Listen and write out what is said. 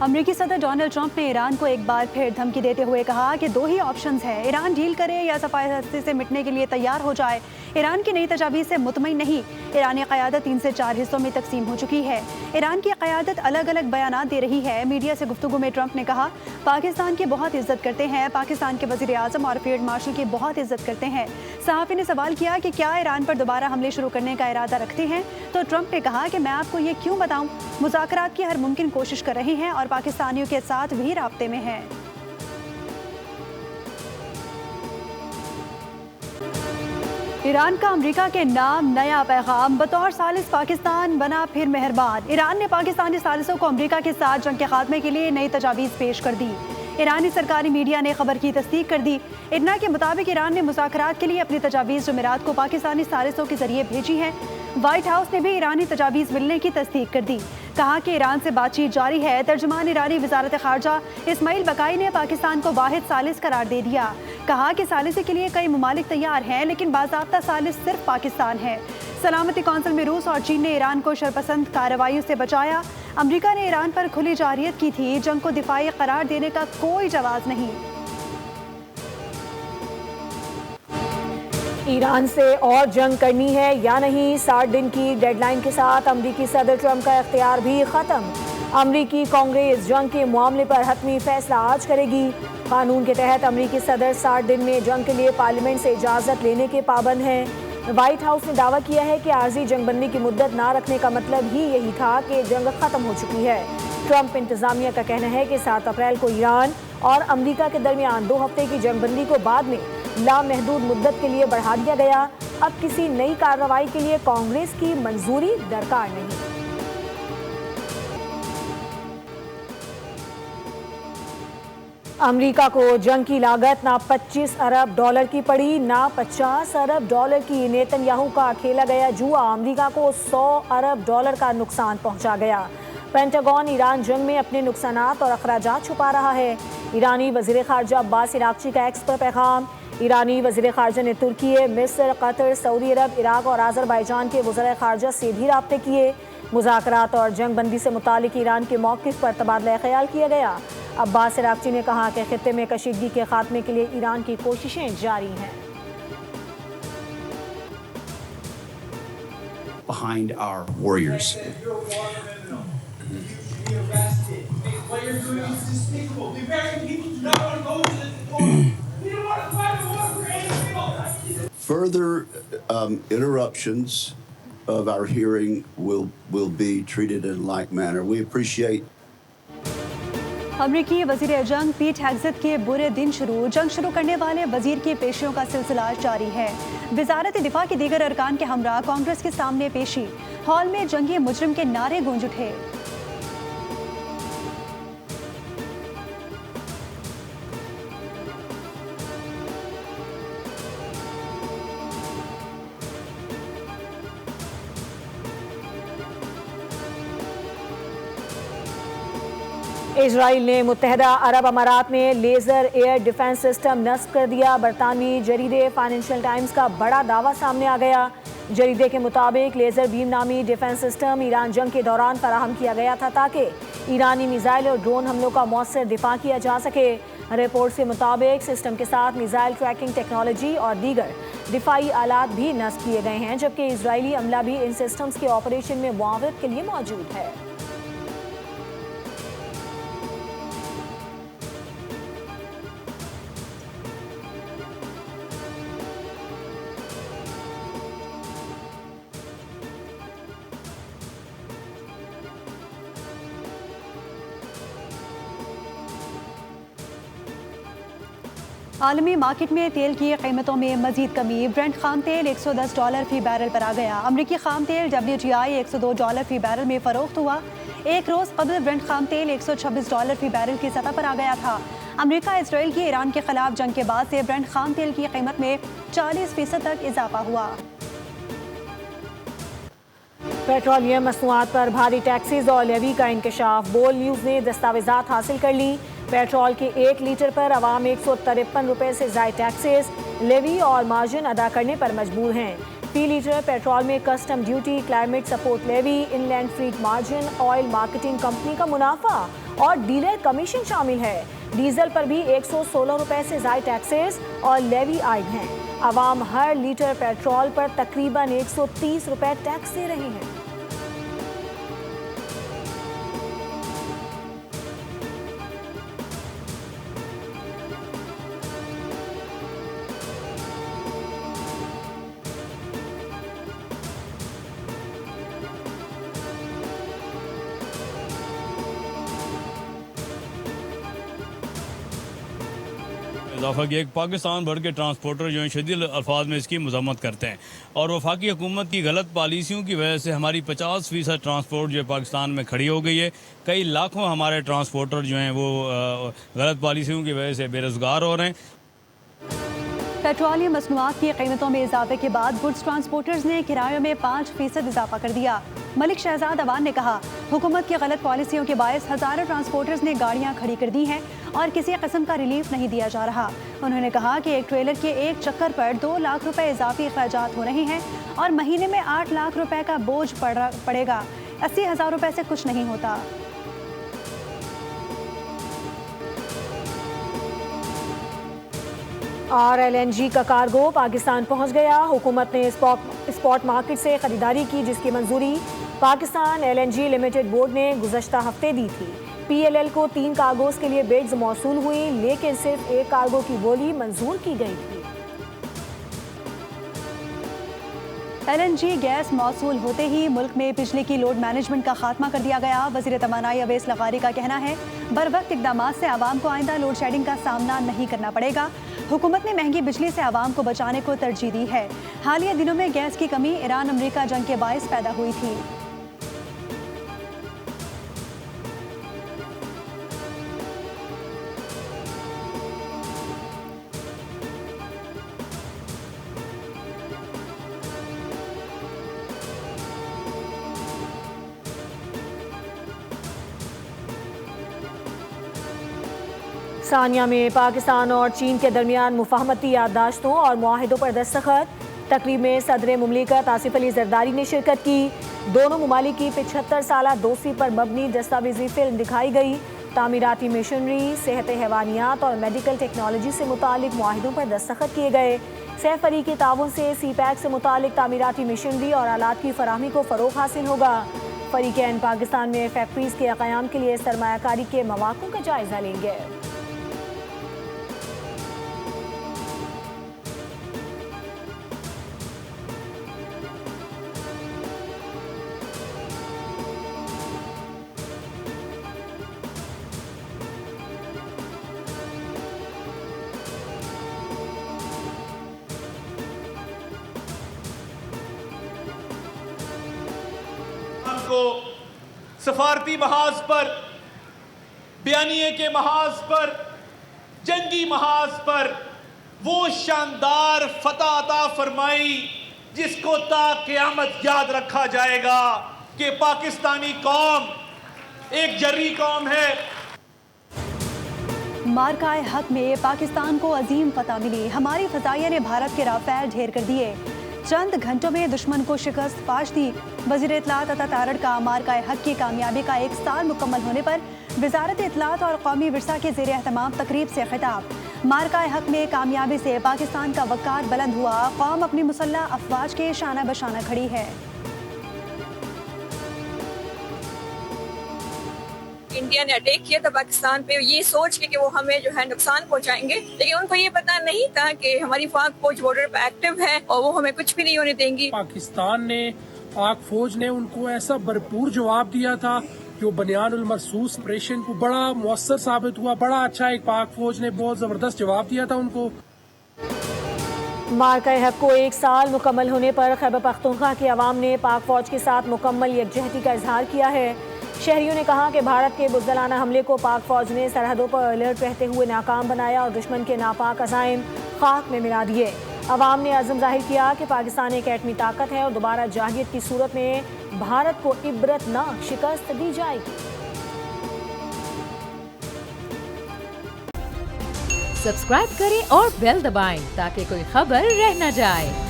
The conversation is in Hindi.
अमेरिकी सदर डोनाल्ड ट्रंप ने ईरान को एक बार फिर धमकी देते हुए कहा कि दो ही ऑप्शंस हैं, ईरान डील करे या सफाई से मिटने के लिए तैयार हो जाए। ईरान की नई तजावीज़ से मुतमईन नहीं। ईरानी क़यादत 3 से 4 हिस्सों में तकसीम हो चुकी है। ईरान की क़यादत अलग अलग बयानात दे रही है। मीडिया से गुफ्तगू में ट्रंप ने कहा, पाकिस्तान की बहुत इज्जत करते हैं, पाकिस्तान के वज़ीर आज़म और फील्ड मार्शल की बहुत इज्जत करते हैं। सहाफ़ी ने सवाल किया कि क्या ईरान पर दोबारा हमले शुरू करने का इरादा रखते हैं, तो ट्रंप ने कहा कि मैं आपको ये क्यों बताऊं, मुज़ाकरात की हर मुमकिन कोशिश कर रहे हैं और पाकिस्तानियों के साथ भी राब्ते में हैं। ईरान का अमेरिका के नाम नया पैगाम, बतौर सालिस पाकिस्तान बना फिर मेहरबान। ईरान ने पाकिस्तानी सालिसों को अमेरिका के साथ जंग के खात्मे के लिए नई तजावीज़ पेश कर दी। ईरानी सरकारी मीडिया ने खबर की तस्दीक कर दी। इतना के मुताबिक ईरान ने मुज़ाकरात के लिए अपनी तजावीज़ जुमेरात को पाकिस्तानी सालिसों के जरिए भेजी है। व्हाइट हाउस ने भी ईरानी तजावीज़ मिलने की तस्दीक कर दी। कहा कि ईरान से बातचीत जारी है। तर्जुमान ईरानी वज़ारत ख़ारजा इस्माइल बकाई ने पाकिस्तान को वाहिद सालिस करार दे दिया। कहा कि सालिसी के लिए कई ममालिक तैयार हैं, लेकिन बाज़ाब्ता सालिस सिर्फ पाकिस्तान है। सलामती कौंसिल में रूस और चीन ने ईरान को शरपसंद कार्रवाइयों से बचाया। अमेरिका ने ईरान पर खुली जारियत की थी। जंग को दिफाई करार देने का कोई जवाब नहीं। ईरान से और जंग करनी है या नहीं, 60 दिन की डेडलाइन के साथ अमरीकी सदर ट्रंप का इख्तियार भी खत्म। अमरीकी कांग्रेस जंग के मामले पर हतमी फैसला आज करेगी। कानून के तहत अमरीकी सदर 60 दिन में जंग के लिए पार्लियामेंट से इजाज़त लेने के पाबंद हैं। व्हाइट हाउस ने दावा किया है कि आर्जी जंगबंदी की मुद्दत ना रखने का मतलब ही यही था कि जंग खत्म हो चुकी है। ट्रंप इंतजामिया का कहना है कि 7 अप्रैल को ईरान और अमरीका के दरमियान 2 हफ्ते की जंगबंदी को बाद में लामहदूद मुद्दत के लिए बढ़ा दिया गया। अब किसी नई कार्रवाई के लिए कांग्रेस की मंजूरी दरकार नहीं। अमेरिका को जंग की लागत ना $25 अरब की पड़ी, ना $50 अरब की। नेतन्याहू का खेला गया जुआ अमेरिका को $100 अरब का नुकसान पहुंचा गया। पेंटागन ईरान जंग में अपने नुकसानात और अखराजात छुपा रहा है। ईरानी वज़ीर ख़ारजा अब्बास इराक़ची का एक्स पर पैगाम। ईरानी वज़ीर ख़ारजा ने तुर्की, मिस्र, कतर, सऊदी अरब, इराक और आज़रबाईजान के वज़ीर ख़ारजा से भी राब्ते किए। मुज़ाकरात और जंग बंदी से मुतालिक ईरान के मौक़िफ़ पर तबादला ख़याल किया गया। अब्बास इराक़ची ने कहा कि ख़ित्ते में कशीदगी के खात्मे के लिए ईरान की कोशिशें जारी हैं। Behind our warriors. Further interruptions of our hearing will be treated in like manner. We appreciate. अमरीकी वज़ीर जंग पीट हेग्सेथ के बुरे दिन शुरू। जंग शुरू करने वाले वज़ीर की पेशियों का सिलसिला जारी है। वज़ारत दिफा के दीगर अरकान के हमरा कांग्रेस के सामने पेशी। हॉल में जंगी मुजरिम के नारे गूंज उठे। इजराइल ने मुत्तहदा अरब अमारात में लेज़र एयर डिफेंस सिस्टम नस्ब कर दिया। बरतानवी जरीदे फाइनेंशियल टाइम्स का बड़ा दावा सामने आ गया। जरीदे के मुताबिक लेज़र बीम नामी डिफेंस सिस्टम ईरान जंग के दौरान फराहम किया गया था ताकि ईरानी मिसाइल और ड्रोन हमलों का मौसर दिफा किया जा सके। रिपोर्ट के मुताबिक सिस्टम के साथ मिसाइल ट्रैकिंग टेक्नोलॉजी और दीगर दिफाई आलात भी नस्ब किए गए हैं, जबकि इजरायली अमला भी इन सिस्टम्स के ऑपरेशन में मुआवनत के लिए मौजूद है। आलमी मार्केट में तेल की कीमतों में मजीद कमी। ब्रेंट खाम तेल $110 फी बैरल पर आ गया। अमरीकी खाम तेल WTI $102 फी बैरल में फरोख्त हुआ। एक रोज़ कबल ब्रेंट खाम तेल $126 फी बैरल की सतह पर आ गया था। अमरीका इसराइल की ईरान के खिलाफ जंग के बाद से ब्रेंट खाम तेल की कीमत में 40% तक इजाफा हुआ। पेट्रोलियम मसनूआत पर भारी टैक्सेस और लेवी का इंकशाफ। बोल न्यूज़ ने दस्तावेजात हासिल कर ली। पेट्रोल के 1 लीटर पर अवाम 153 रुपये से ज़ायद टैक्सेस, लेवी और मार्जिन अदा करने पर मजबूर हैं। फी लीटर पेट्रोल में custom duty, climate support levy, inland freight margin, oil marketing company का मुनाफा और डीलर कमीशन शामिल है। डीजल पर भी 116 रुपए से ज़ायद टैक्सेस और लेवी आयद हैं। आवाम हर लीटर पेट्रोल पर तकरीबन 130 रुपए टैक्स दे रहे हैं। इजाफा किया कि पाकिस्तान भर के ट्रांसपोर्टर जो हैं शदीद अल्फाज में इसकी मजम्मत करते हैं और वफाकी हुकूमत की गलत पॉलिसियों की वजह से हमारी 50% ट्रांसपोर्ट जो है पाकिस्तान में खड़ी हो गई है। कई लाखों हमारे ट्रांसपोर्टर जो हैं वो गलत पॉलिसियों की वजह से बेरोज़गार हो रहे हैं। पेट्रोलियम मसनूआत की कीमतों में इजाफे के बाद गुड्स ट्रांसपोर्टर्स ने किरायों में 5% इजाफा कर दिया। मलिक शहजाद अवान ने कहा, हुकूमत की गलत पॉलिसियों के बायस हज़ारों ट्रांसपोर्टर्स ने गाड़ियां खड़ी कर दी हैं और किसी किस्म का रिलीफ नहीं दिया जा रहा। उन्होंने कहा कि एक ट्रेलर के एक चक्कर पर 2 लाख रुपए इजाफी अखराजात हो रहे हैं और महीने में 8 लाख रुपए का बोझ पड़ेगा। 80,000 रुपए से कुछ नहीं होता। और LNG का कार्गो पाकिस्तान पहुंच गया। हुकूमत ने स्पॉट मार्केट से खरीदारी की, जिसकी मंजूरी पाकिस्तान LNG लिमिटेड बोर्ड ने गुज़श्ता हफ्ते दी थी। PLL को 3 कार्गोज के लिए बिड्स मौसूल हुई, लेकिन सिर्फ एक कार्गो की बोली मंजूर की गई थी। LNG गैस मौसूल होते ही मुल्क में बिजली की लोड मैनेजमेंट का खात्मा कर दिया गया। वज़ीर तवानाई अवैस लगारी का कहना है, बरवक्त इक़दामात से आवाम को आइंदा लोड शेडिंग का सामना नहीं करना पड़ेगा। हुकूमत ने महंगी बिजली से आवाम को बचाने को तरजीह दी है। हालिया दिनों में गैस की कमी ईरान अमरीका जंग के बायस पैदा हुई थी। सानिया में पाकिस्तान और चीन के दरमियान मुफाहमती याददाश्तों और मुआहिदों पर दस्तखत। तकरीब में सदर मुमलिकत आसिफ अली जरदारी ने शिरकत की। दोनों ममालिक की 75 साला दोस्ती पर मबनी दस्तावेजी फिल्म दिखाई गई। तामीराती मशीनरी, सेहत हैवानियात और मेडिकल टेक्नोलॉजी से मुतालिक मुआहिदों पर दस्तखत किए गए। सैफ अली के ताउन से CPEC से मुतालिक तामीराती मशीनरी और आलात की फराहमी को फ़रोग़ हासिल होगा। फरीक़ैन पाकिस्तान में फैक्ट्रीज़ के क़याम के लिए सरमायाकारी के मौक़ों का जायज़ा लेंगे। को सफारती महाज पर, बयानिए के महाज पर, जंगी महाज पर वो शानदार फतह अता फरमाई जिसको ता क़यामत याद रखा जाएगा कि पाकिस्तानी कौम एक जर्री कौम है। मार्काए हक में पाकिस्तान को अजीम फतह मिली। हमारी फ़ज़ाइया ने भारत के राफेल ढेर कर दिए। चंद घंटों में दुश्मन को शिकस्त फाश दी। वज़ीर इत्तलात अता तारड़ का मार्काए हक की कामयाबी का 1 साल मुकम्मल होने पर वज़ारत इत्तलात और कौमी विरसा के ज़ेर एहतमाम तकरीब से खिताब। मार्काए हक में कामयाबी से पाकिस्तान का वक़ार बुलंद हुआ। कौम अपनी मुसल्लह अफवाज के शाना बशाना खड़ी है। इंडिया ने अटैक किया था पाकिस्तान पे, ये सोच के कि वो हमें जो है नुकसान पहुंचाएंगे, लेकिन उनको ये पता नहीं था कि हमारी पाक फौज बॉर्डर पे एक्टिव है और वो हमें कुछ भी नहीं होने देंगी। पाकिस्तान ने, पाक फौज ने उनको ऐसा भरपूर जवाब दिया था जो बनियानुल मरसूस ऑपरेशन को बड़ा मुअस्सर साबित हुआ। बड़ा अच्छा एक पाक फौज ने बहुत जबरदस्त जवाब दिया था उनको। मार्काए हक को 1 साल मुकम्मल होने पर खैबर पख्तूनख्वा की आवाम ने पाक फौज के साथ मुकम्मल यकजहती का इजहार किया है। शहरियों ने कहा कि भारत के बुज़दिलाना हमले को पाक फौज ने सरहदों पर अलर्ट रहते हुए नाकाम बनाया और दुश्मन के नापाक अज़ाइम खाक में मिला दिए। अवाम ने अज़म जाहिर किया कि पाकिस्तान एक एटमी ताकत है और दोबारा जाहिलियत की सूरत में भारत को इबरतनाक शिकस्त दी जाएगी। सब्सक्राइब करें और बेल दबाएं ताकि कोई खबर रह न जाए।